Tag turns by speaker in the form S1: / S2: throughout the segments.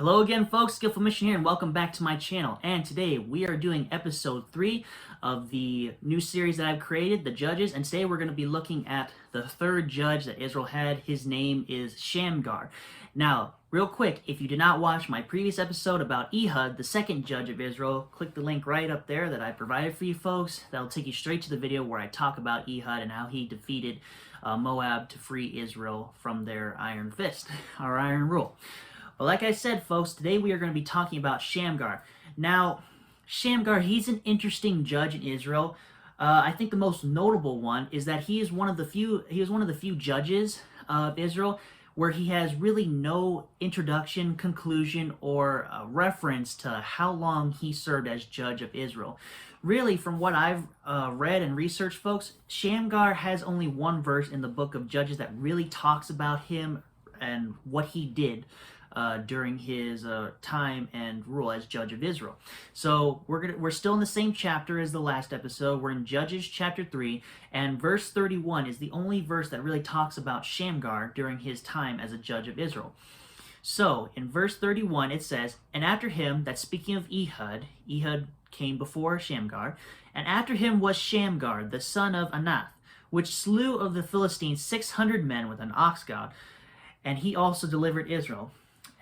S1: Hello again, folks. Skillful Mission here, and welcome back to my channel. And today we are doing episode 3 of the new series that I've created, The Judges. And today we're going to be looking at the third judge that Israel had. His name is Shamgar. Now, real quick, if you did not watch my previous episode about Ehud, the second judge of Israel, click the link right up there that I provided for you folks. That'll take you straight to the video where I talk about Ehud and how he defeated Moab to free Israel from their iron fist, or iron rule. But like I said, folks, today we are going to be talking about Shamgar. Now, Shamgar, he's an interesting judge in Israel. I think the most notable one is that he is one of the few judges of Israel where he has really no introduction, conclusion, or reference to how long he served as judge of Israel. Really, from what I've read and researched, folks, Shamgar has only one verse in the book of Judges that really talks about him and what he did during his time and rule as judge of Israel. So we're still in the same chapter as the last episode. We're in Judges chapter 3, and verse 31 is the only verse that really talks about Shamgar during his time as a judge of Israel. So in verse 31 it says, "And after him," that's speaking of Ehud came before Shamgar, "and after him was Shamgar, the son of Anath, which slew of the Philistines 600 men with an ox goad, and he also delivered Israel."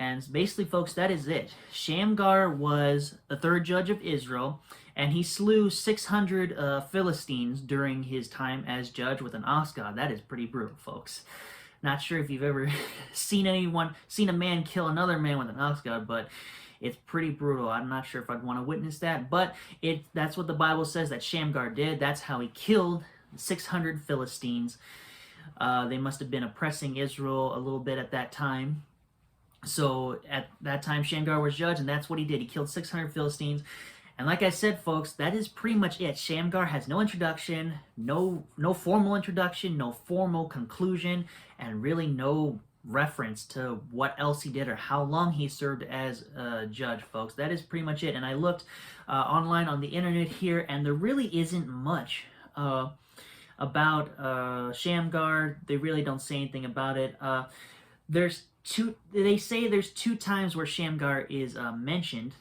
S1: And basically, folks, that is it. Shamgar was the third judge of Israel, and he slew 600 Philistines during his time as judge with an ox goad. That is pretty brutal, folks. Not sure if you've ever seen a man kill another man with an ox goad, but it's pretty brutal. I'm not sure if I'd want to witness that, but that's what the Bible says that Shamgar did. That's how he killed 600 Philistines. They must have been oppressing Israel a little bit at that time. So at that time, Shamgar was judge, and that's what he did. He killed 600 Philistines. And like I said, folks, that is pretty much it. Shamgar has no introduction, no formal introduction, no formal conclusion, and really no reference to what else he did or how long he served as a judge, folks. That is pretty much it. And I looked online on the internet here, and there really isn't much about Shamgar. They really don't say anything about it. They say there's two times where Shamgar is mentioned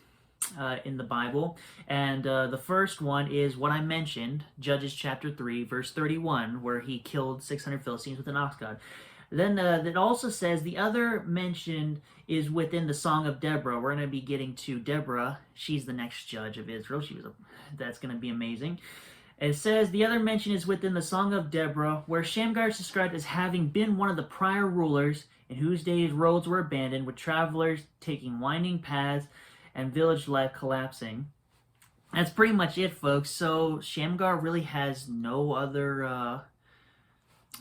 S1: in the Bible, and the first one is what I mentioned, Judges chapter 3, verse 31, where he killed 600 Philistines with an ox goad. Then it also says the other mention is within the Song of Deborah. We're going to be getting to Deborah. She's the next judge of Israel. That's going to be amazing. It says the other mention is within the Song of Deborah, where Shamgar is described as having been one of the prior rulers in whose days roads were abandoned, with travelers taking winding paths and village life collapsing. That's pretty much it, folks. So Shamgar really has no other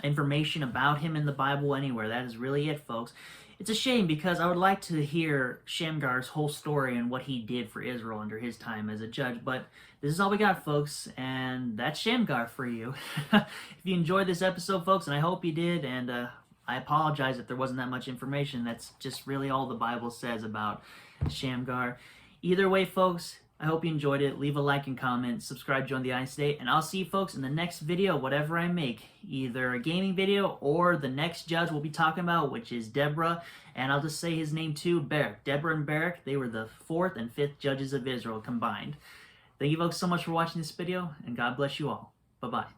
S1: information about him in the Bible anywhere. That is really it, folks. It's a shame because I would like to hear Shamgar's whole story and what he did for Israel under his time as a judge, but this is all we got, folks, and that's Shamgar for you. If you enjoyed this episode, folks, and I hope you did, and I apologize if there wasn't that much information. That's just really all the Bible says about Shamgar. Either way, folks, I hope you enjoyed it. Leave a like and comment, subscribe, join the I State, and I'll see you folks in the next video, whatever I make. Either a gaming video or the next judge we'll be talking about, which is Deborah, and I'll just say his name too, Barak. Deborah and Barak, they were the 4th and 5th judges of Israel combined. Thank you folks so much for watching this video, and God bless you all. Bye-bye.